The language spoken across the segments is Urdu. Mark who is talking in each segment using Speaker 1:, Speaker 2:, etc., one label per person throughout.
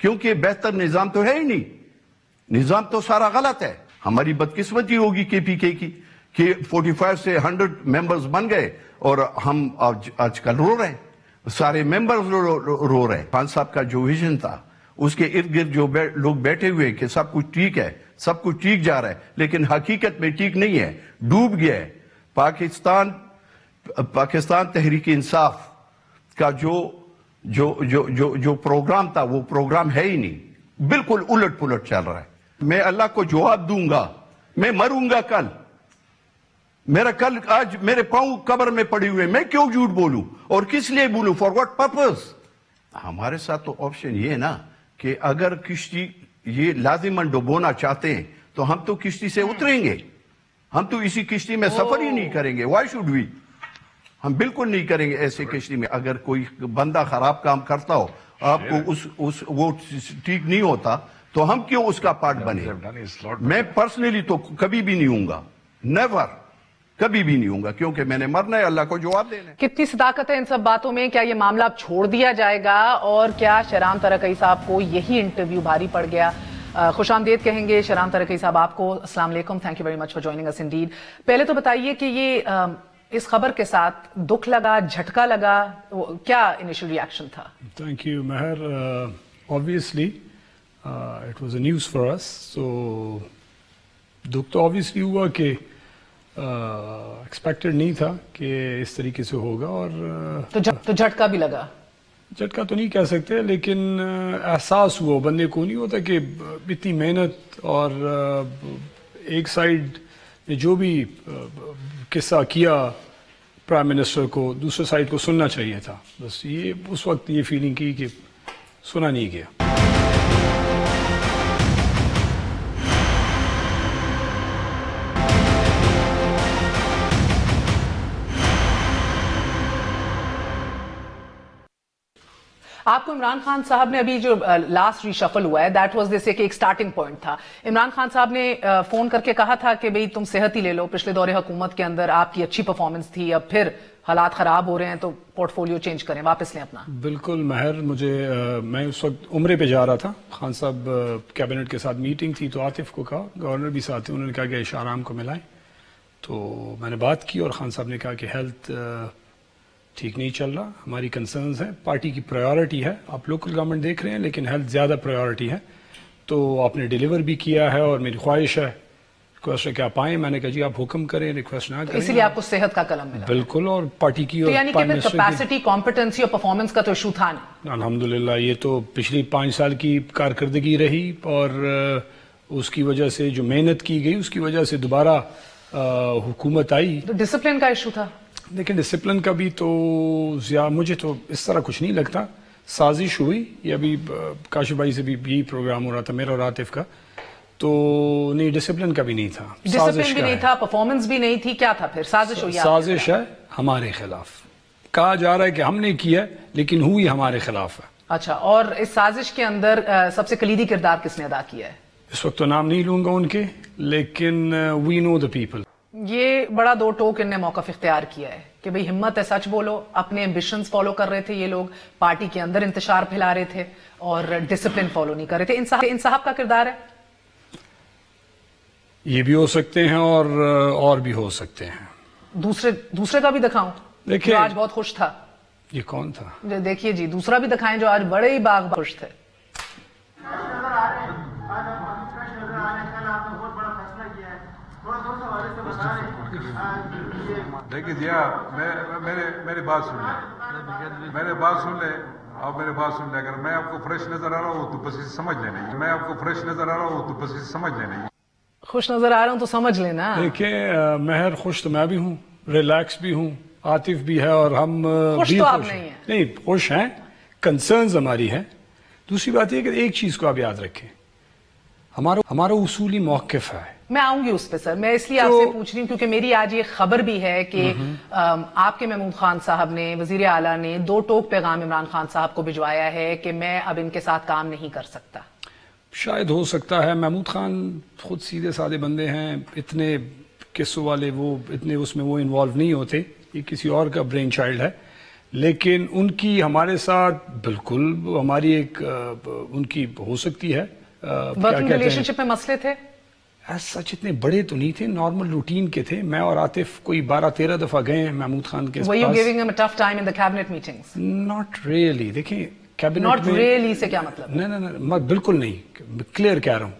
Speaker 1: کیونکہ بہتر نظام تو ہے ہی نہیں, نظام تو سارا غلط ہے. ہماری بدقسمتی ہوگی کے پی کے کی کہ 45 سے 100 ممبرز بن گئے اور ہم آج کل رو رہے ہیں, سارے ممبرز رو رہے ہیں. خان صاحب کا جو ویژن تھا, اس کے ارد گرد جو لوگ بیٹھے ہوئے کہ سب کچھ ٹھیک ہے, سب کچھ ٹھیک جا رہا ہے, لیکن حقیقت میں ٹھیک نہیں ہے, ڈوب گیا ہے. پاکستان تحریک انصاف کا جو پروگرام تھا وہ پروگرام ہے ہی نہیں, بالکل الٹ پلٹ چل رہا ہے. میں اللہ کو جواب دوں گا, میں مروں گا کل, آج میرے پاؤں قبر میں پڑے ہوئے, میں کیوں جھوٹ بولوں اور کس لیے بولوں, فار واٹ پرپز. ہمارے ساتھ تو آپشن یہ ہے نا کہ اگر کشتی یہ لازماً ڈبونا چاہتے ہیں تو ہم تو کشتی سے اتریں گے, ہم تو اسی کشتی میں سفر ہی نہیں کریں گے. وائی شوڈ وی, ہم بالکل نہیں کریں گے ایسے کشتی میں. اگر کوئی بندہ خراب کام کرتا ہو, آپ کو وہ ٹھیک نہیں ہوتا, تو ہم کیوں اس کا پارٹ بنے. میں پرسنلی تو کبھی بھی نہیں ہوں گا, نیور, کبھی بھی نہیں ہوں گا, کیونکہ میں نے مرنا ہے, اللہ کو جواب دینا ہے.
Speaker 2: کتنی صداقت ہے ان سب باتوں میں؟ کیا یہ معاملہ اب چھوڑ دیا جائے گا, اور کیا شہرام ترکئی صاحب کو یہی انٹرویو بھاری پڑ گیا؟ خوش آمدید کہیں گے شہرام ترکئی صاحب آپ کو. السلام علیکم, thank you very much for joining اس انڈیڈ. پہلے تو بتائیے کہ یہ اس خبر کے ساتھ دکھ لگا, جھٹکا لگا, کیا انیشل ریاکشن تھا؟
Speaker 3: تھینک یو مہر. obviously it was a news for us, so دکھ تو obviously ہوا کہ ایکسپیکٹڈ نہیں تھا کہ اس طریقے سے ہوگا. اور
Speaker 2: تو جھٹکا بھی لگا؟
Speaker 3: جھٹکا تو نہیں کہہ سکتے, لیکن احساس ہوا. بندے کو نہیں ہوتا کہ اتنی محنت اور ایک سائڈ نے جو بھی قصہ کیا پرائم منسٹر کو, دوسرے سائڈ کو سننا چاہیے تھا. بس یہ اس وقت یہ فیلنگ کی کہ سنا نہیں گیا.
Speaker 2: آپ کو عمران خان صاحب نے ابھی جو لاسٹ ریشفل ہوا ہے, دیٹ واز جیسے کہ ایک سٹارٹنگ پوائنٹ تھا. عمران خان صاحب نے فون کر کے کہا تھا کہ بھئی تم صحت ہی لے لو, پچھلے دور حکومت کے اندر آپ کی اچھی پرفارمنس تھی, اب پھر حالات خراب ہو رہے ہیں تو پورٹ فولیو چینج کریں, واپس لیں اپنا.
Speaker 3: بالکل مہر, میں اس وقت عمرے پہ جا رہا تھا. خان صاحب کیبنٹ کے ساتھ میٹنگ تھی, تو عاطف کو کہا, گورنر بھی ساتھ تھے, انہوں نے کہا کہ شاہرام کو ملائیں. تو میں نے بات کی اور خان صاحب نے کہا کہ ہیلتھ ٹھیک نہیں چل رہا, ہماری کنسرنز ہیں, پارٹی کی پرائیورٹی ہے. آپ لوکل گورنمنٹ دیکھ رہے ہیں, لیکن ہیلتھ زیادہ پرائیورٹی ہے. تو آپ نے ڈیلیور بھی کیا ہے, اور میری خواہش ہے ریکویسٹ ہے کہ آپ آئیں. میں نے کہا جی آپ حکم کریں, ریکویسٹ نہ کریں.
Speaker 2: اسی لیے آپ کو صحت کا قلم ملا.
Speaker 3: بالکل, اور پارٹی کی اور
Speaker 2: یعنی کہ کیپیسٹی, کمپیٹنسی اور پرفارمنس کا تو ایشو تھا نہیں.
Speaker 3: الحمدللہ یہ تو پچھلی 5 سال کی کارکردگی رہی, اور اس کی وجہ سے جو محنت کی گئی اس کی وجہ سے دوبارہ حکومت آئی.
Speaker 2: تو ڈسپلن کا ایشو تھا.
Speaker 3: لیکن ڈسپلن کا بھی تو مجھے تو اس طرح کچھ نہیں لگتا. سازش ہوئی, یہ ابھی کاشف بھائی سے بھی یہی پروگرام ہو رہا تھا میرا اور عاطف کا, تو نہیں ڈسپلن کا بھی نہیں تھا,
Speaker 2: ڈسپلن بھی نہیں تھا, پرفارمنس بھی نہیں تھی. کیا تھا پھر؟ سازش ہوئی.
Speaker 3: سازش ہے ہمارے خلاف. کہا جا رہا ہے کہ ہم نے کیا, لیکن ہوئی ہمارے خلاف ہے.
Speaker 2: اچھا, اور اس سازش کے اندر سب سے کلیدی کردار کس نے ادا کیا ہے؟
Speaker 3: اس وقت تو نام نہیں لوں گا ان کے, لیکن وی نو دا پیپل.
Speaker 2: یہ بڑا دو ٹوک ان نے موقف اختیار کیا ہے کہ بھئی ہمت ہے, سچ بولو. اپنے ایمبیشنز فالو کر رہے تھے یہ لوگ, پارٹی کے اندر انتشار پھیلا رہے تھے, اور ڈسپلن فالو نہیں کر رہے تھے. انصاف کا کردار ہے. یہ
Speaker 3: بھی ہو سکتے ہیں اور بھی ہو سکتے ہیں.
Speaker 2: دوسرے کا بھی دکھاؤں, جو آج بہت خوش تھا.
Speaker 3: یہ کون تھا؟
Speaker 2: دیکھیے جی, دوسرا بھی دکھائیں جو آج بڑے ہی باغ خوش تھے.
Speaker 4: دیکھیے جی, میری بات سن لیں, میری بات سن لیں, آپ میری بات سن لیں. اگر میں آپ کو فریش نظر آ رہا ہوں تو بس اسے سمجھ لینا. میں آپ کو فریش نظر آ رہا ہوں تو بس اسے سمجھ لینا.
Speaker 2: خوش نظر آ رہا ہوں تو سمجھ لینا.
Speaker 3: دیکھیں مہر, خوش تو میں بھی ہوں, ریلیکس بھی ہوں, عاطف بھی ہے, اور ہم
Speaker 2: خوش تو آپ نہیں
Speaker 3: خوش ہیں. کنسرنز ہماری ہیں. دوسری بات یہ کہ ایک چیز کو آپ یاد رکھیں, ہمارا اصولی موقف ہے.
Speaker 2: میں آؤں گی اس پہ سر, میں اس لیے آپ سے پوچھ رہی ہوں کیونکہ میری آج یہ خبر بھی ہے کہ آپ کے محمود خان صاحب نے, وزیر اعلیٰ نے 2 ٹوک پیغام عمران خان صاحب کو بھجوایا ہے کہ میں اب ان کے ساتھ کام نہیں کر سکتا.
Speaker 3: شاید ہو سکتا ہے. محمود خان خود سیدھے سادے بندے ہیں, اتنے قصوں والے وہ اتنے اس میں وہ انوالو نہیں ہوتے, یہ کسی اور کا برین چائلڈ ہے. لیکن ان کی ہمارے ساتھ بالکل ہماری ایک ان کی ہو سکتی ہے
Speaker 2: ورکنگ ریلیشن شپ میں مسئلے تھے
Speaker 3: سچ اتنے بڑے تو نہیں تھے, نارمل روٹین کے تھے. میں اور عاطف کوئی 12-13 دفعہ گئے ہیں محمود خان کے
Speaker 2: Were you giving him a tough time in the cabinet meetings?
Speaker 3: Not really. دیکھیں کیبنٹ
Speaker 2: Not really سے کیا مطلب؟
Speaker 3: نہیں بالکل نہیں, کلیئر کہہ رہا ہوں,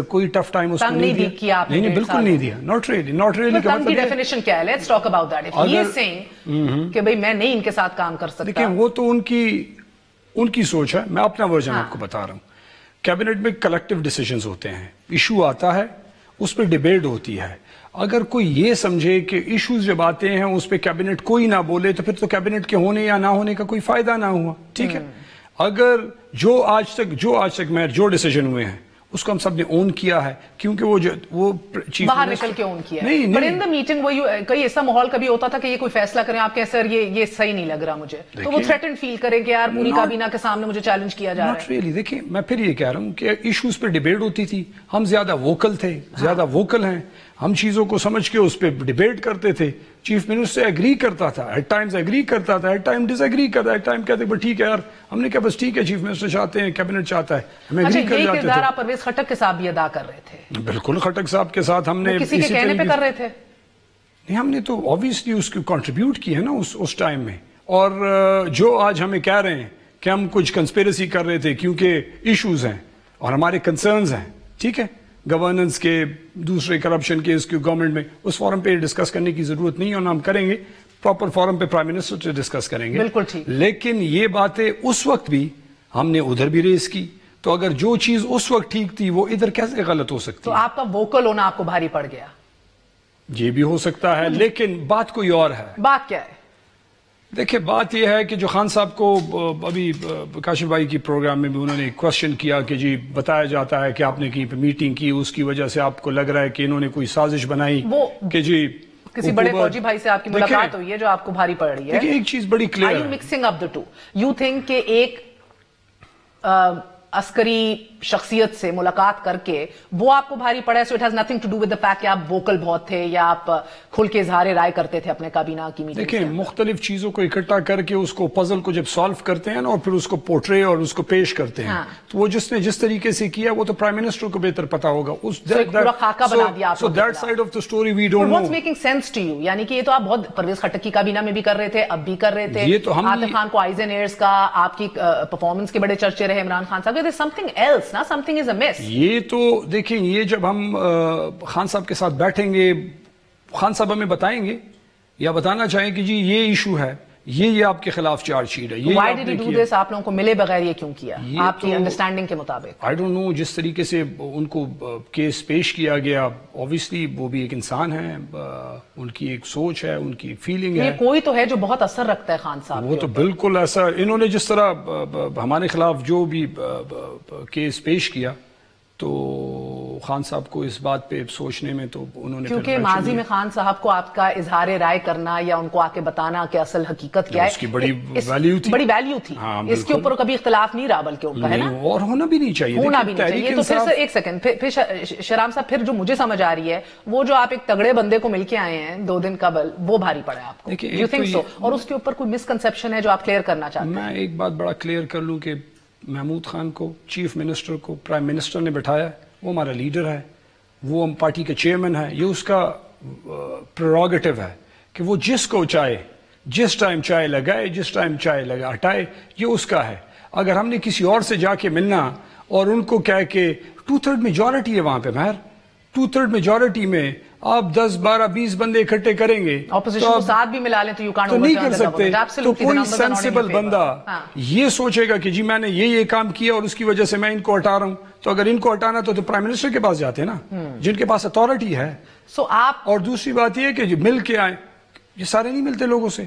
Speaker 3: کوئی ٹف ٹائم اس کو نہیں دیا. نہیں بالکل نہیں دیا. Not really کا
Speaker 2: مطلب ڈیفینیشن کیا ہے؟ Let's talk about that. If he is saying کہ بھئی میں نہیں ان کے ساتھ کام کر سکتا.
Speaker 3: دیکھیں وہ تو ان کی سوچ ہے, میں اپنا ورژن آپ کو بتا رہا ہوں. کیبنٹ میں کلیکٹیو ڈیسیجنز ہوتے ہیں, ایشو آتا ہے اس پہ ڈیبیٹ ہوتی ہے. اگر کوئی یہ سمجھے کہ ایشوز جب آتے ہیں اس پہ کیبنٹ کوئی نہ بولے تو پھر تو کیبنٹ کے ہونے یا نہ ہونے کا کوئی فائدہ نہ ہوا. ٹھیک ہے, اگر جو آج تک میں جو ڈیسیجن ہوئے ہیں اس کو ہم سب نے اون کیا ہے, کیونکہ وہ چیف
Speaker 2: باہر نکل کے اون کیا ہے. بٹ ان دا میٹنگ وہ کئی ایسا ماحول کبھی ہوتا تھا کہ یہ کوئی فیصلہ کریں آپ کہیں سر یہ صحیح نہیں لگ رہا مجھے, تو وہ تھریٹنڈ فیل کریں کہ یار پوری کابینہ کے سامنے مجھے چیلنج کیا جا رہا ہے.
Speaker 3: دیکھیں میں پھر یہ کہہ رہا ہوں کہ ایشوز پہ ڈیبیٹ ہوتی تھی, ہم زیادہ ووکل تھے, زیادہ ووکل ہیں, ہم چیزوں کو سمجھ کے اس پہ ڈیبیٹ کرتے تھے. چیف منسٹر سے ایگری کرتا تھا, ایٹ ٹائمز ایگری کرتا تھا, ایٹ ٹائم ڈس ایگری کرتا, ایٹ ٹائم کہتے بس ٹھیک ہے یار, ہم نے کہا بس ٹھیک ہے چیف منسٹر چاہتے ہیں, کیبنٹ چاہتا ہے, ہم ایگری کر جاتے تھے.
Speaker 2: آپ پرویز خٹک کے ساتھ بھی ادا کر رہے تھے.
Speaker 3: بالکل خٹک صاحب کے ساتھ ہم نے
Speaker 2: کسی کے کہنے پہ کر رہے تھے
Speaker 3: نہیں, ہم نے تو obviously اس کو کنٹریبیوٹ کی ہے نا اس ٹائم میں. اور جو آج ہمیں کہہ رہے ہیں کہ ہم کچھ کنسپیرسی کر رہے تھے کیونکہ ایشوز ہیں اور ہمارے کنسرنز ہیں, ٹھیک ہے, گورننس کے, دوسرے کرپشن کے, اس کی گورنمنٹ میں, اس فورم پہ ڈسکس کرنے کی ضرورت نہیں ہے, اور ہم کریں گے پراپر فورم پہ پرائم منسٹر سے ڈسکس کریں گے.
Speaker 2: بالکل ٹھیک.
Speaker 3: لیکن یہ باتیں اس وقت بھی ہم نے ادھر بھی ریز کی, تو اگر جو چیز اس وقت ٹھیک تھی وہ ادھر کیسے غلط ہو سکتی؟
Speaker 2: تو آپ کا ووکل ہونا آپ کو بھاری پڑ گیا.
Speaker 3: یہ بھی ہو سکتا ہے, لیکن بات کوئی اور ہے.
Speaker 2: بات کیا ہے؟
Speaker 3: دیکھیں بات یہ ہے کہ جو خان صاحب کو ابھی کاشف بھائی کی پروگرام میں بھی انہوں نے کوشچن کیا کہ جی بتایا جاتا ہے کہ آپ نے کہیں پہ میٹنگ کی, اس کی وجہ سے آپ کو لگ رہا ہے کہ انہوں نے کوئی سازش بنائی کہ جی
Speaker 2: کسی بڑے فوجی بھائی سے آپ کی ملاقات ہوئی ہے جو آپ کو بھاری پڑ رہی ہے.
Speaker 3: دیکھیں ایک چیز بڑی کلیئر ہے.
Speaker 2: Are you mixing up the two? You think کہ ایک عسکری شخصیت سے ملاقات کر کے وہ آپ کو بھاری پڑا ہے, so it has nothing to do with the fact کہ آپ ووکل بہت تھے یا آپ کھل کے اظہار رائے کرتے تھے اپنے کابینہ کی میٹنگ.
Speaker 3: دیکھیں مختلف چیزوں کو اکٹھا کر کے اس کو پزل کو جب سالو کرتے ہیں نا اور پھر اس کو پورٹرے اور اس کو پیش کرتے ہیں, تو وہ جس نے جس طریقے سے کیا وہ تو پرائم منسٹر کو بہتر پتا ہوگا.
Speaker 2: پورا خاکہ بنا دیا آپ
Speaker 3: کو. So that side of the story we don't know.
Speaker 2: What's making sense to you? یعنی کہ یہ تو آپ بہت پرویز خٹک کی کابینہ میں بھی کر رہے تھے, اب بھی کر رہے تھے, عاطف خان کو آئیز اینڈ ایئرز کا آپ کی پرفارمنس کے بڑے چرچے رہے, عمران خان صاحب. There's something else, نا, something is amiss.
Speaker 3: یہ تو دیکھیں, یہ جب ہم خان صاحب کے ساتھ بیٹھیں گے, خان صاحب ہمیں بتائیں گے یا بتانا چاہیں کہ جی یہ ایشو ہے, یہ آپ کے خلاف چارج شیٹ ہے.
Speaker 2: Why did you do this? آپ لوگوں کو ملے بغیر یہ کیوں کیا آپ کی انڈرسٹینڈنگ کے مطابق؟
Speaker 3: I don't know, جس طریقے سے ان کو کیس پیش کیا گیا, obviously وہ بھی ایک انسان ہے, ان کی ایک سوچ ہے, ان کی فیلنگ ہے.
Speaker 2: کوئی تو ہے جو بہت اثر رکھتا ہے خان صاحب.
Speaker 3: وہ تو بالکل ایسا, انہوں نے جس طرح ہمارے خلاف جو بھی کیس پیش کیا تو خان صاحب کو اس بات پہ سوچنے میں تو انہوں نے,
Speaker 2: کیونکہ ماضی میں خان صاحب کو آپ کا اظہار رائے کرنا یا ان کو آ کے بتانا کہ اصل حقیقت کیا ہے,
Speaker 3: اس کی بڑی ویلیو تھی,
Speaker 2: بڑی ویلیو تھی. اس کے اوپر کبھی اختلاف نہیں رہا بلکہ ان کا, ہے نا,
Speaker 3: اور ہونا بھی نہیں چاہیے.
Speaker 2: ہونا بھی نہیں چاہیے. تو پھر ایک سیکنڈ, پھر شہرام صاحب, پھر جو مجھے سمجھ آ رہی ہے وہ جو آپ ایک تگڑے بندے کو مل کے آئے ہیں 2 دن قبل, وہ بھاری پڑا ہے آپ کو. You think so? اور اس کے اوپر کوئی مسکنسپشن ہے جو آپ کلیئر کرنا چاہتے ہیں؟
Speaker 3: میں ایک بات بڑا کلیئر کر لوں کہ محمود خان کو چیف منسٹر کو پرائم منسٹر نے بٹھایا, وہ ہمارا لیڈر ہے, وہ ہم پارٹی کے چیئرمین ہے, یہ اس کا پریروگیٹو ہے کہ وہ جس کو چاہے جس ٹائم چائے لگائے, جس ٹائم چائے لگا ہٹائے, یہ اس کا ہے. اگر ہم نے کسی اور سے جا کے ملنا اور ان کو کہہ کے 2/3 میجورٹی ہے وہاں پہ, مہر 2/3 میجورٹی میں آپ 10 12 20 بندے اکٹھے کریں گے,
Speaker 2: اپوزیشن کو ساتھ بھی ملا لیں تو
Speaker 3: نہیں کر سکتے. تو کوئی سینسیبل بندہ یہ سوچے گا کہ جی میں نے یہ کام کیا اور اس کی وجہ سے میں ان کو ہٹا رہا ہوں, تو اگر ان کو ہٹانا تو پرائم منسٹر کے پاس جاتے ہیں نا, جن کے پاس اتھارٹی ہے. اور دوسری بات یہ کہ جو مل کے آئیں, یہ سارے نہیں ملتے لوگوں سے.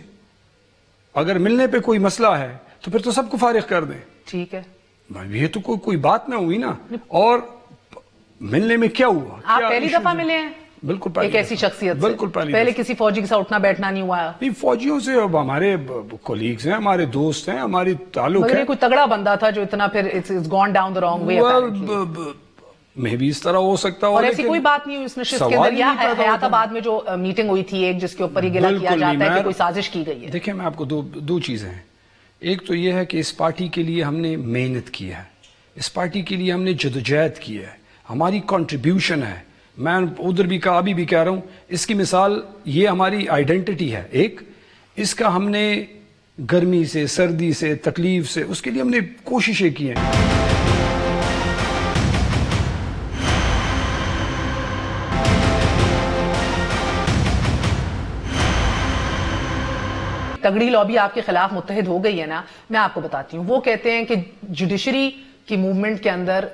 Speaker 3: اگر ملنے پہ کوئی مسئلہ ہے تو پھر تو سب کو فارغ کر دیں.
Speaker 2: ٹھیک ہے,
Speaker 3: یہ تو کوئی بات نہ ہوئی نا. اور ملنے میں کیا ہوا؟
Speaker 2: آپ پہلی دفعہ ملے ہیں
Speaker 3: بالکل
Speaker 2: ایک ایسی شخصیت سے, بالکل پہلے کسی فوجی کے ساتھ اٹھنا بیٹھنا نہیں ہوا.
Speaker 3: نہیں, فوجیوں سے اب ہمارے کولیگز ہیں, ہمارے دوست ہیں, ہماری تعلق ہے.
Speaker 2: کوئی تگڑا بندہ تھا جو اتنا پھر it's gone down the wrong way.
Speaker 3: میں بھی اس طرح ہو سکتا ہوں.
Speaker 2: اور ایسی کوئی بات نہیں ہوئی اس نشست کے اندر یا حیات آباد میں جو میٹنگ ہوئی تھی ایک جس کے اوپر یہ گلہ کیا جاتا ہے کہ کوئی سازش کی گئی ہے؟
Speaker 3: دیکھیں میں آپ کو دو چیزیں ہیں. ایک تو یہ ہے کہ اس پارٹی کے لیے ہم نے محنت کی ہے, اس پارٹی کے لیے ہم نے جدوجہد کی ہے, ہماری کنٹریبیوشن ہے. میں ادھر بھی کہا ابھی بھی کہہ رہا ہوں, اس کی مثال یہ ہماری آئیڈینٹی ہے. ایک اس کا ہم نے گرمی سے, سردی سے, تکلیف سے, اس کے لیے ہم نے کوششیں کی ہیں.
Speaker 2: تگڑی لابی آپ کے خلاف متحد ہو گئی ہے نا. میں آپ کو بتاتی ہوں, وہ کہتے ہیں کہ جوڈیشری کی موومنٹ کے اندر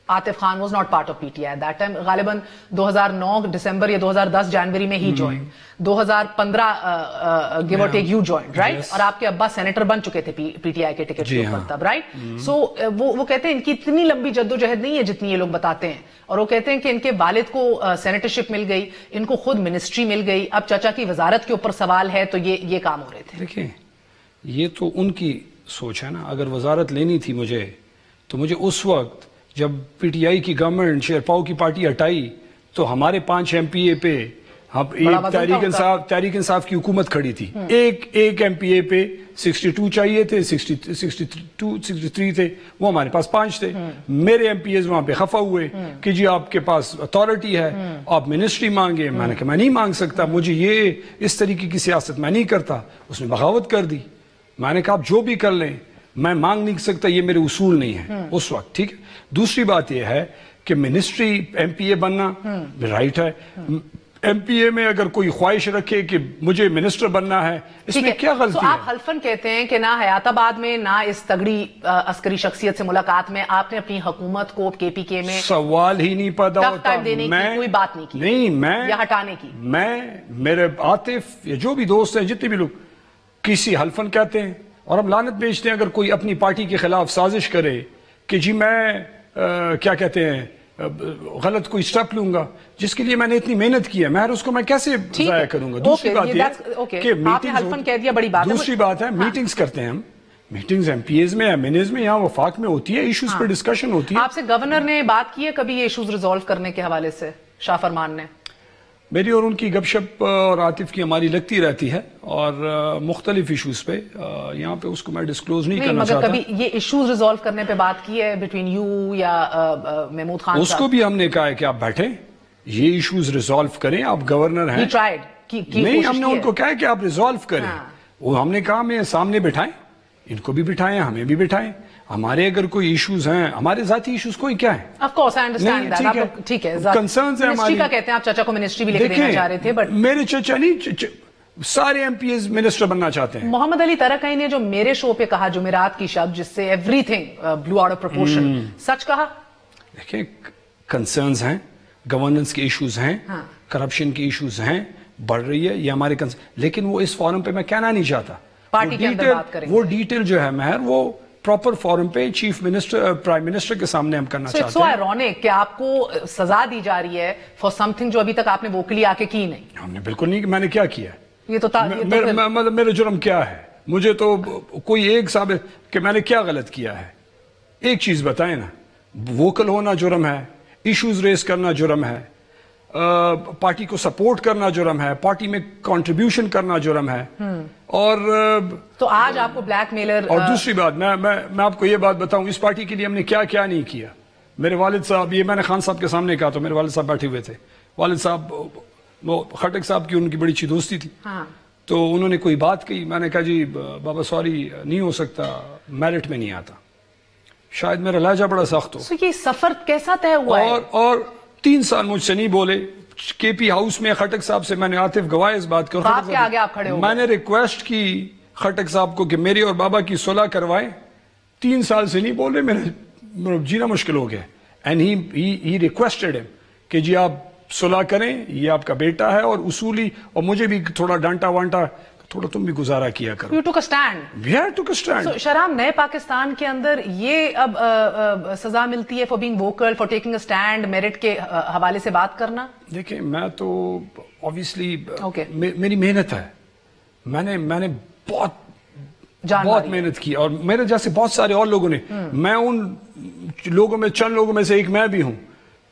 Speaker 2: Atif Khan was not part of P T I that time. غالباً 2009 دسمبر یا 2010 جنوری میں ہی جوائن, 2015 گیو اور ٹیک یو جوائن رائٹ, اور آپ کے ابا سینیٹر بن چکے تھے پی ٹی آئی کے ٹکٹ کے اوپر تب رائٹ. سو وہ کہتے ہیں ان کی اتنی لمبی جدوجہد نہیں ہے جتنی یہ لوگ بتاتے ہیں, اور وہ کہتے ہیں کہ ان کے والد کو سینیٹرشپ مل گئی, ان کو خود منسٹری مل گئی, اب چچا کی وزارت کے اوپر سوال ہے تو یہ کام ہو رہے تھے.
Speaker 3: دیکھیں یہ تو ان کی سوچ ہے نا. اگر وزارت لینی تھی مجھے تو مجھے اس وقت جب پی ٹی آئی کی گورنمنٹ شیرپاؤ کی پارٹی ہٹائی تو ہمارے 5 ایم پی اے پہ تحریک انصاف کی حکومت کھڑی تھی. ایک ایم پی اے پہ 62 چاہیے تھے, 63 تھے, وہ ہمارے پاس 5 تھے. میرے ایم پی ایز وہاں پہ خفا ہوئے کہ جی آپ کے پاس اتھارٹی ہے, آپ منسٹری مانگے. میں نے کہا میں نہیں مانگ سکتا, مجھے یہ اس طریقے کی سیاست میں نہیں کرتا. اس نے بغاوت کر دی. میں نے کہا آپ جو بھی کر لیں, میں مانگ نہیں سکتا, یہ میرے اصول نہیں ہے اس وقت. ٹھیک ہے. دوسری بات یہ ہے کہ منسٹری ایم پی اے بننا رائٹ ہے. ایم پی اے میں اگر کوئی خواہش رکھے کہ مجھے منسٹر بننا ہے, اس میں کیا غلطی ہے؟
Speaker 2: آپ حلفاً کہتے ہیں کہ نہ حیات آباد میں نہ اس تگڑی عسکری شخصیت سے ملاقات میں آپ نے اپنی حکومت کو کے پی کے میں
Speaker 3: سوال ہی نہیں پیدا ہوتا.
Speaker 2: دینے کی کوئی بات نہیں کی,
Speaker 3: نہیں میں
Speaker 2: یا ہٹانے کی.
Speaker 3: میں میرے عاطف یا جو بھی دوست ہیں جتنے بھی لوگ کسی حلفاً کہتے ہیں اور ہم لعنت بیچتے ہیں اگر کوئی اپنی پارٹی کے خلاف سازش کرے کہ جی میں کیا کہتے ہیں غلط کوئی سٹیپ لوں گا جس کے لیے میں نے اتنی محنت کی ہے, میں اس کو میں کیسے ضائع کروں گا. دوسری بات یہ کہ دوسری بات ہے میٹنگز کرتے ہیں ہم, میٹنگز ایم پی ایز میں ایم این ایز میں یہاں وفاق میں ہوتی ہے, ایشوز پر ڈسکشن ہوتی ہے.
Speaker 2: آپ سے گورنر نے بات کی ہے کبھی یہ ایشوز ریزالو کرنے کے حوالے سے؟ شاہ فرمان نے
Speaker 3: میری اور ان کی گپ شپ اور عاطف کی ہماری لگتی رہتی ہے اور مختلف ایشوز پہ, یہاں پہ اس کو میں ڈسکلوز نہیں کرنا چاہتا.
Speaker 2: کبھی یہ ایشوز ریزالو کرنے پہ بات کی ہے بٹوین یو یا محمود خان؟
Speaker 3: اس کو بھی ہم نے کہا ہے کہ آپ بیٹھیں, یہ ایشوز ریزالو کریں, آپ گورنر ہیں. نہیں, ہم نے ان کو کہا ہے کہ آپ ریزالو کریں. وہ ہم نے کہا ہمیں سامنے بٹھائیں, ان کو بھی بٹھائیں, ہمیں بھی بٹھائیں. ہمارے اگر کوئی ایشوز ہیں, ہمارے ذاتی ایشوز کوئی کیا ہے؟
Speaker 2: Of course, I understand that. ٹھیک ہے,
Speaker 3: کنسرنز ہیں ہماری.
Speaker 2: منسٹری کا کہتے ہیں آپ چچا کو منسٹری بھی لے کے دینا چاہ رہے تھے, بٹ
Speaker 3: میرے چچا نہیں, سارے ایم پی ایز منسٹر بننا چاہتے ہیں.
Speaker 2: محمد علی ترکئی نے جو میرے شو پہ کہا جمعرات کی شب جس سے everything blow out of proportion, سچ کہا؟
Speaker 3: دیکھیں کنسرنز ہیں, گورننس کے ایشوز ہیں, کرپشن کے ایشوز ہیں, بڑھ رہی ہے یہ ہمارے کنسرن, لیکن وہ اس فورم پہ میں کہنا نہیں چاہتا.
Speaker 2: پارٹی کے اندر بات کریں,
Speaker 3: وہ ڈیٹیل جو ہے مہر وہ پراپر فورم پہ چیف منسٹر پرائم منسٹر کے سامنے ہم کرنا چاہتے ہیں.
Speaker 2: سو آئرونک کہ آپ کو سزا دی جا رہی ہے فار سم تھنگ جو ابھی تک آپ نے ووکلی آ کے کی نہیں.
Speaker 3: ہم نے بالکل نہیں, میں نے کیا کیا ہے,
Speaker 2: یہ تو
Speaker 3: مطلب میرا جرم کیا ہے؟ مجھے تو کوئی ایک ثابت کہ میں نے کیا غلط کیا ہے, ایک چیز بتائیں نا. ووکل ہونا جرم ہے, ایشوز ریز کرنا جرم ہے, پارٹی کو سپورٹ کرنا جرم ہے, پارٹی میں کنٹریبیوشن کرنا جرم ہے. اور
Speaker 2: تو آج آپ کو بلیک میلر.
Speaker 3: اور دوسری بات میں آپ کو یہ بات بتاؤں, اس پارٹی کے لیے ہم نے کیا کیا نہیں کیا. میرے والد صاحب, یہ میں نے خان صاحب کے سامنے کہا تو میرے والد صاحب بیٹھے ہوئے تھے. والد صاحب وہ خٹک صاحب کی ان کی بڑی اچھی دوستی تھی, تو انہوں نے کوئی بات کہی, میں نے کہا جی بابا سوری نہیں ہو سکتا, میرٹ میں نہیں آتا. شاید میرا لہجہ بڑا سخت ہو.
Speaker 2: یہ سفر کیسا طے ہوا ہے؟
Speaker 3: اور 3 سال مجھ سے نہیں بولے. کے پی ہاؤس میں خٹک صاحب سے میں نے عاطف گواہ اس بات کو, میں نے ریکویسٹ کی خٹک صاحب کو کہ میری اور بابا کی صلح کروائیں. 3 سال سے نہیں بول رہے, میرا جینا مشکل ہو گیا. اینڈ ہی ریکویسٹڈ ہم کہ جی آپ صلح کریں, یہ آپ کا بیٹا ہے اور اصولی, اور مجھے بھی تھوڑا ڈانٹا وانٹا, تھوڑا تم بھی گزارا کیا کرو.
Speaker 2: You took a stand.
Speaker 3: Yeah, I took a stand.
Speaker 2: So, شرام, نئے پاکستان کے اندر یہ اب سزا ملتی ہے for being vocal, for taking a stand, merit کے حوالے سے بات کرنا؟
Speaker 3: دیکھیں میں تو obviously میری محنت ہے, میں نے بہت محنت کی, اور میرے جیسے بہت سارے اور لوگوں نے, میں ان لوگوں میں چند لوگوں میں سے ایک میں بھی ہوں.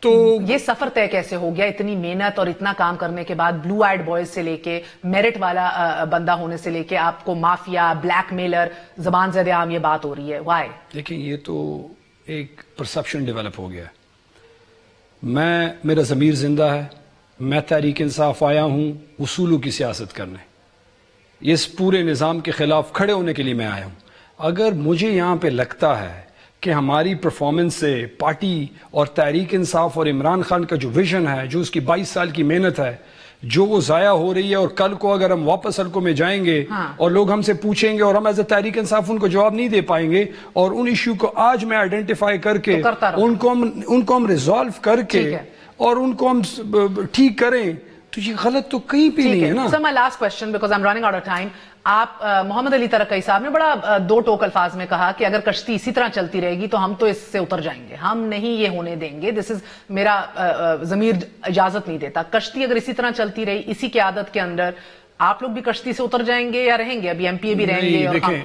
Speaker 3: تو
Speaker 2: یہ سفر طے کیسے ہو گیا؟ اتنی محنت اور اتنا کام کرنے کے بعد، بلو آئیڈ بوائز سے لے کے میرٹ والا بندہ ہونے سے لے کے آپ کو مافیا، بلیک میلر، زبان زد عام یہ بات ہو رہی ہے، وائی؟
Speaker 3: دیکھیں یہ تو ایک پرسپشن ڈیولپ ہو گیا. میرا ضمیر زندہ ہے، میں تحریک انصاف آیا ہوں اصولوں کی سیاست کرنے، اس پورے نظام کے خلاف کھڑے ہونے کے لیے میں آیا ہوں. اگر مجھے یہاں پہ لگتا ہے کہ ہماری پرفارمنس سے پارٹی اور تحریک انصاف اور عمران خان کا جو ویژن ہے، جو اس کی 22 سال کی محنت ہے، جو وہ ضائع ہو رہی ہے، اور کل کو اگر ہم واپس حلقوں میں جائیں گے اور لوگ ہم سے پوچھیں گے اور ہم ایز اے تحریک انصاف ان کو جواب نہیں دے پائیں گے، اور ان ایشو کو آج میں آئیڈینٹیفائی کر کے ان کو ہم ریزالو کر کے اور ان کو ہم ٹھیک کریں، تو یہ غلط تو کہیں پہ نہیں ہے نا.
Speaker 2: سر، my last question because I'm running out of time. آپ محمد علی ترقی صاحب نے بڑا دو ٹوک الفاظ میں کہا کہ اگر کشتی اسی طرح چلتی رہے گی تو ہم تو اس سے اتر جائیں گے، ہم نہیں یہ ہونے دیں گے. دس از میرا ضمیر اجازت نہیں دیتا. کشتی اگر اسی طرح چلتی رہی اسی قیادت کے اندر، آپ لوگ بھی کشتی سے اتر جائیں گے یا رہیں گے؟ ابھی ایم پی اے بھی رہیں گے.
Speaker 3: دیکھیں،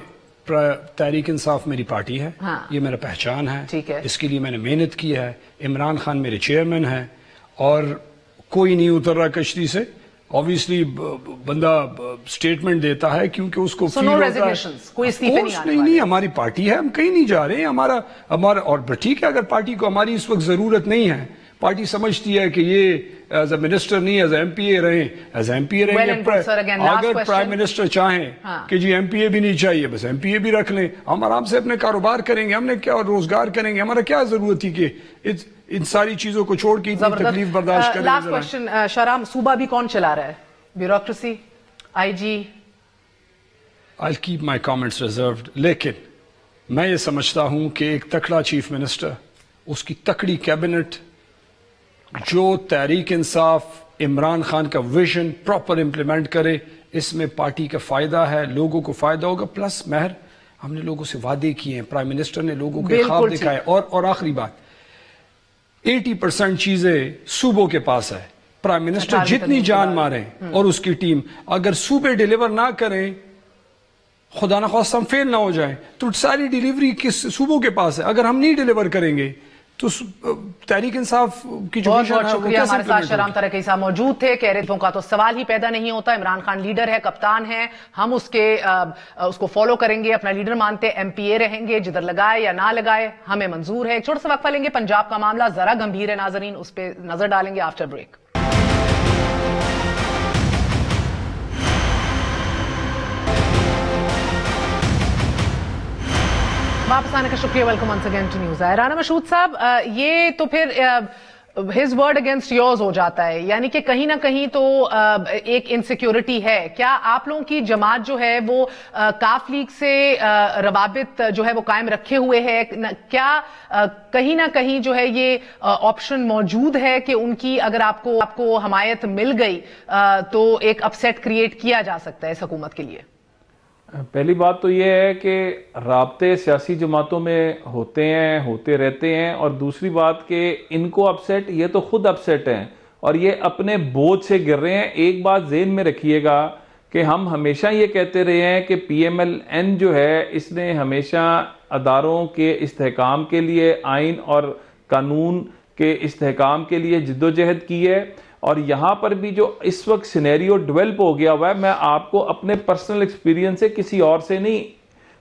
Speaker 3: تحریک انصاف میری پارٹی ہے، یہ میرا پہچان ہے، اس کے لیے میں نے محنت کی ہے. عمران خان میرے چیئرمین ہیں اور کوئی نہیں اتر رہا کشتی سے. obviously بندہ سٹیٹمنٹ دیتا ہے کیونکہ اس کو فیل ہوتا ہے
Speaker 2: کوئی استعفے
Speaker 3: نہیں. ہماری پارٹی ہے، ہم کہیں نہیں جا رہے ہیں. ہمارا اور ٹھیک ہے، اگر پارٹی کو ہماری اس وقت ضرورت نہیں ہے، پارٹی سمجھتی ہے کہ یہ ایز اے منسٹر نہیں، ایز اے ایم پی اے رہیں، ایز اے ایم پی اے رہیں گے. اگر پرائم منسٹر چاہیں کہ جی ایم پی اے بھی نہیں چاہیے، بس ایم پی اے بھی رکھ لیں، ہم آرام سے اپنے کاروبار کریں گے. ہم نے کیا روزگار کریں گے، ہمارا کیا ضرورت تھی کہ ان ساری چیزوں کو چھوڑ کے اتنی تکلیف برداشت کریں.
Speaker 2: لاسٹ کوشچن شہرام، صوبہ بھی کون چلا رہا ہے؟ Bureaucracy, I G?
Speaker 3: I'll keep my comments reserved. لیکن میں یہ سمجھتا ہوں کہ ایک تکڑا چیف منسٹر، اس کی تکڑی کیبنٹ جو تحریک انصاف عمران خان کا ویژن پراپر امپلیمنٹ کرے، اس میں پارٹی کا فائدہ ہے، لوگوں کو فائدہ ہوگا. پلس مہر، ہم نے لوگوں سے وعدے کیے ہیں، پرائم منسٹر نے لوگوں کے خواب دکھائے. اور آخری بات، 80% چیزیں صوبوں کے پاس ہے. پرائم منسٹر جتنی جان ماریں اور اس کی ٹیم، اگر صوبے ڈیلیور نہ کریں، خدا نخواستہ ہم فیل نہ ہو جائیں، تو ساری ڈیلیوری کس صوبوں کے پاس ہے. اگر ہم نہیں ڈیلیور کریں گے تو تحریک انصاف کی جو
Speaker 2: بہت شکریہ. ہمارے ساتھ شہرام ترقی صاحب موجود تھے. کہہ رہے کا تو سوال ہی پیدا نہیں ہوتا. عمران خان لیڈر ہے، کپتان ہے، ہم اس کو فالو کریں گے، اپنا لیڈر مانتے، ایم پی اے رہیں گے، جدھر لگائے یا نہ لگائے ہمیں منظور ہے. ایک چھوٹا سا وقفہ لیں گے. پنجاب کا معاملہ ذرا گمبھیر ہے ناظرین، اس پہ نظر ڈالیں گے آفٹر بریک. واپس آنے کا شکریہ. Welcome once again to news eye. Rana Mashhood صاحب، یہ تو پھر ہز ورڈ اگینسٹ یورز ہو جاتا ہے، یعنی کہ کہیں نہ کہیں تو ایک انسیکیورٹی ہے. کیا آپ لوگوں کی جماعت جو ہے وہ کاف لیگ سے روابط جو ہے وہ قائم رکھے ہوئے ہے؟ کیا کہیں نہ کہیں جو ہے یہ آپشن موجود ہے کہ ان کی اگر آپ کو حمایت مل گئی تو ایک اپسیٹ کریٹ کیا جا سکتا ہے اس حکومت کے لیے؟
Speaker 5: پہلی بات تو یہ ہے کہ رابطے سیاسی جماعتوں میں ہوتے رہتے ہیں، اور دوسری بات کہ ان کو اپسیٹ، یہ تو خود اپسیٹ ہیں اور یہ اپنے بوجھ سے گر رہے ہیں. ایک بات ذہن میں رکھیے گا کہ ہم ہمیشہ یہ کہتے رہے ہیں کہ پی ایم ایل این جو ہے، اس نے ہمیشہ اداروں کے استحکام کے لیے، آئین اور قانون کے استحکام کے لیے جدوجہد کی ہے. اور یہاں پر بھی جو اس وقت سینیریو ڈیولپ ہو گیا ہوا ہے، میں آپ کو اپنے پرسنل ایکسپیرینس سے، کسی اور سے نہیں،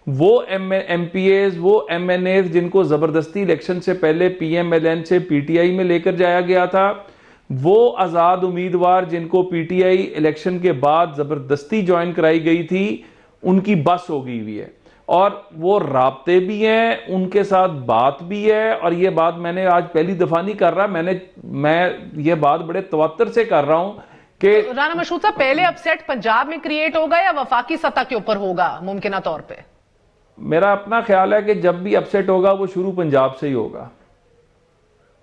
Speaker 5: وہ ایم پی ایز، وہ ایم این ایز جن کو زبردستی الیکشن سے پہلے پی ایم ایل این سے پی ٹی آئی میں لے کر جایا گیا تھا، وہ آزاد امیدوار جن کو پی ٹی آئی الیکشن کے بعد زبردستی جوائن کرائی گئی تھی، ان کی بس ہو گئی ہوئی ہے. اور وہ رابطے بھی ہیں، ان کے ساتھ بات بھی ہے. اور یہ بات میں نے آج پہلی دفعہ نہیں کر رہا، میں یہ بات بڑے تواتر سے کر رہا ہوں کہ
Speaker 2: رانا مشہود صاحب، پہلے اپسیٹ پنجاب میں کریٹ ہوگا یا وفاقی سطح کے اوپر ہوگا ممکنہ طور پہ؟
Speaker 5: میرا اپنا خیال ہے کہ جب بھی اپسیٹ ہوگا وہ شروع پنجاب سے ہی ہوگا.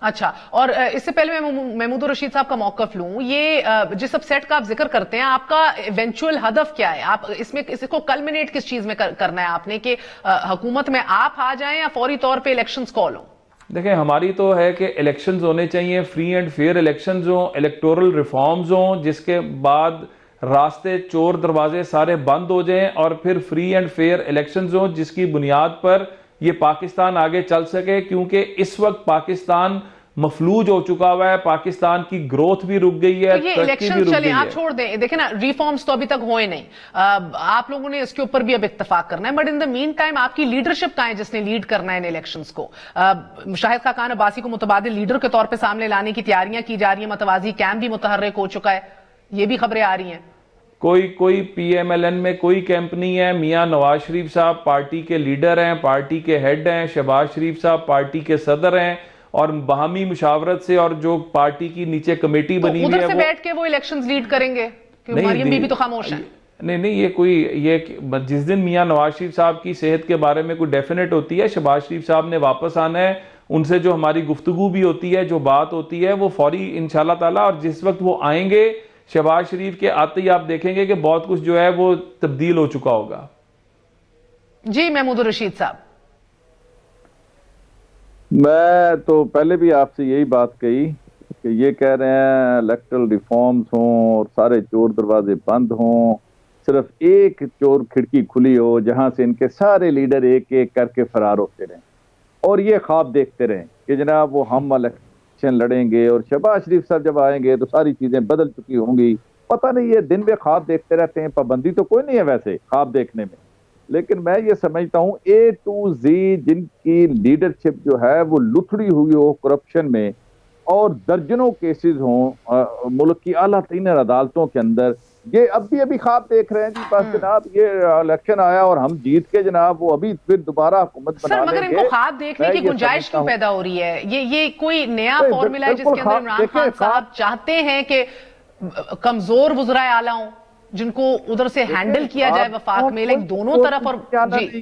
Speaker 2: اچھا، اور اس سے پہلے میں محمود رشید صاحب کا موقف لوں، یہ جس اپسیٹ کا آپ ذکر کرتے ہیں، آپ کا ایونچول ہدف کیا ہے؟ آپ اس کو کلمنیٹ کس چیز میں کرنا ہے آپ نے، کہ حکومت میں آپ آ جائیں یا فوری طور پہ الیکشنز کال ہوں؟
Speaker 5: دیکھیں، ہماری تو ہے کہ الیکشنز ہونے چاہیے، فری اینڈ فیئر الیکشنز ہوں، الیکٹورل ریفارمز ہوں، جس کے بعد راستے چور دروازے سارے بند ہو جائیں، اور پھر فری اینڈ فیئر الیکشنز ہوں جس کی بنیاد پر یہ پاکستان آگے چل سکے. کیونکہ اس وقت پاکستان مفلوج ہو چکا ہوا ہے, پاکستان کی گروتھ بھی رک گئی ہے,
Speaker 2: یہ الیکشن چلیں, آپ چھوڑ دیں, دیکھیں نا ریفارمز تو ابھی تک ہوئے نہیں, آپ لوگوں نے اس کے اوپر بھی اب اتفاق کرنا ہے, but in the main time آپ کی لیڈرشپ کہاں ہے جس نے لیڈ کرنا ہے ان الیکشنز کو؟ شاہد خاقان عباسی کو متبادل لیڈر کے طور پہ سامنے لانے کی تیاریاں کی جا رہی ہیں, متوازی کیمپ بھی متحرک ہو چکا ہے, یہ بھی خبریں آ رہی ہیں.
Speaker 5: کوئی پی ایم ایل این میں کوئی کیمپ نہیں ہے. میاں نواز شریف صاحب پارٹی کے لیڈر ہیں, پارٹی کے ہیڈ ہیں, شہباز شریف صاحب پارٹی کے صدر ہیں, اور باہمی مشاورت سے اور جو پارٹی کی نیچے کمیٹی بنی ہوئی ہے
Speaker 2: ادھر سے بیٹھ کے وہ الیکشنز لیڈ کریں گے, مریم بی بی تو خاموش ہیں.
Speaker 5: نہیں, یہ جس دن میاں نواز شریف صاحب کی صحت کے بارے میں کوئی ڈیفینیٹ ہوتی ہے, شہباز شریف صاحب نے واپس آنا ہے, ان سے جو ہماری گفتگو بھی ہوتی ہے, جو بات ہوتی ہے, وہ فوری انشاءاللہ تعالی, اور جس وقت وہ آئیں گے شہباز شریف کے آتے ہی آپ دیکھیں گے کہ بہت کچھ جو ہے وہ تبدیل ہو چکا ہوگا.
Speaker 2: جی محمود الرشید صاحب,
Speaker 6: میں تو پہلے بھی آپ سے یہی بات کہی کہ یہ کہہ رہے ہیں الیکٹرل ریفارمز ہوں اور سارے چور دروازے بند ہوں, صرف ایک چور کھڑکی کھلی ہو جہاں سے ان کے سارے لیڈر ایک ایک کر کے فرار ہوتے رہیں اور یہ خواب دیکھتے رہیں کہ جناب وہ ہم الیکشن لڑیں گے اور شہباز شریف صاحب جب آئیں گے تو ساری چیزیں بدل چکی ہوں گی. پتہ نہیں, یہ دن میں خواب دیکھتے رہتے ہیں, پابندی تو کوئی نہیں ہے ویسے خواب دیکھنے میں, لیکن میں یہ سمجھتا ہوں اے ٹو زی جن کی لیڈرشپ جو ہے وہ لتھڑی ہوئی ہو کرپشن میں, اور درجنوں کیسز ہوں ملک کی اعلیٰ ترین عدالتوں کے اندر, یہ ابھی خواب دیکھ رہے ہیں جی بس جناب یہ الیکشن آیا اور ہم جیت کے جناب وہ ابھی پھر دوبارہ حکومت بنا لیں گے.
Speaker 2: مگر ان کو خواب دیکھنے کی گنجائش کیوں پیدا ہو رہی ہے؟ یہ کوئی نیا فارمولا ہے جس کے اندر عمران خان صاحب چاہتے ہیں کہ کمزور وزرائے اعلیٰ ہوں جن کو ادھر سے ہینڈل کیا جائے وفاق میں, لیکن دونوں طرف, اور جی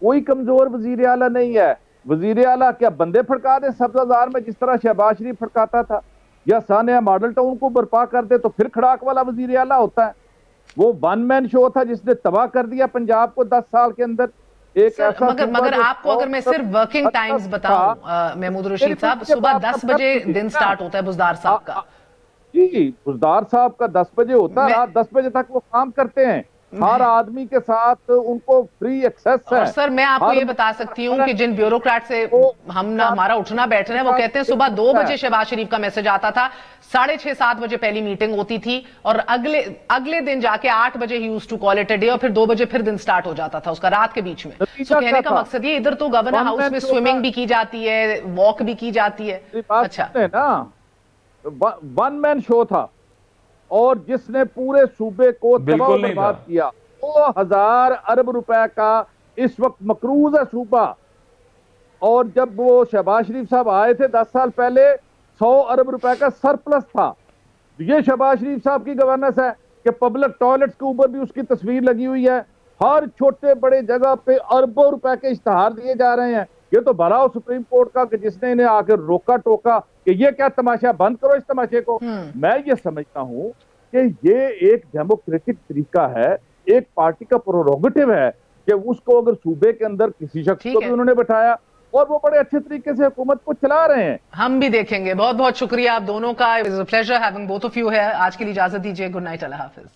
Speaker 6: کوئی کمزور وزیر اعلیٰ نہیں ہے. وزیر اعلیٰ کیا بندے پھڑکا دے سبزہ میں جس طرح شہباز شریف پھڑکاتا تھا, یا سانحہ ماڈل ٹاؤن کو برپا کر دے تو پھر کھڑاک والا وزیر اعلیٰ ہوتا ہے؟ وہ ون مین شو تھا جس نے تباہ کر دیا پنجاب کو 10 سال کے اندر. ایک ایسا
Speaker 2: مگر آپ کو اگر میں صرف ورکنگ ٹائمز بتاؤں محمود الرشید صاحب, صبح 10 بجے دن سٹارٹ ہوتا ہے بزدار صاحب کا.
Speaker 6: جی بزدار صاحب کا 10 بجے ہوتا ہے, رات 10 بجے تک وہ کام کرتے ہیں, ہر آدمی کے ساتھ ان کو فری ایکسیس ہے.
Speaker 2: اور سر میں آپ کو یہ بتا سکتی ہوں کہ جن بیوروکریٹ سے ہمارا اٹھنا بیٹھنا ہے وہ کہتے ہیں صبح 2 بجے شہباز شریف کا میسج آتا تھا, 6:30-7 بجے پہلی میٹنگ ہوتی تھی, اور اگلے دن جا کے 8 بجے ہی used to call it a day, اور پھر 2 بجے پھر دن سٹارٹ ہو جاتا تھا اس کا رات کے بیچ میں. تو کہنے کا مقصد یہ ادھر تو گورنر ہاؤس میں سوئمنگ بھی کی جاتی ہے, واک بھی کی جاتی ہے. اچھا
Speaker 6: ون مین شو تھا, اور جس نے پورے صوبے کو تباہ و برباد کیا. 2000 ارب روپے کا اس وقت مقروض ہے صوبہ, اور جب وہ شہباز شریف صاحب آئے تھے 10 سال پہلے 100 ارب روپے کا سرپلس تھا. یہ شہباز شریف صاحب کی گورننس ہے کہ پبلک ٹوائلٹس کے اوپر بھی اس کی تصویر لگی ہوئی ہے, ہر چھوٹے بڑے جگہ پہ اربوں روپے کے اشتہار دیے جا رہے ہیں. یہ تو بھلا سپریم کورٹ کا کہ جس نے انہیں آ کے روکا ٹوکا کہ یہ کیا تماشا, بند کرو اس تماشے کو. میں یہ سمجھتا ہوں کہ یہ ایک ڈیموکریٹک طریقہ ہے, ایک پارٹی کا پروروگیٹو ہے کہ اس کو اگر صوبے کے اندر کسی شخص کو بھی انہوں نے بٹھایا اور وہ بڑے اچھے طریقے سے حکومت کو چلا رہے ہیں.
Speaker 2: ہم بھی دیکھیں گے. بہت بہت شکریہ آپ دونوں کا. It was a pleasure having both of you here. آج کے لیے اجازت دیجیے. گڈ نائٹ, اللہ حافظ.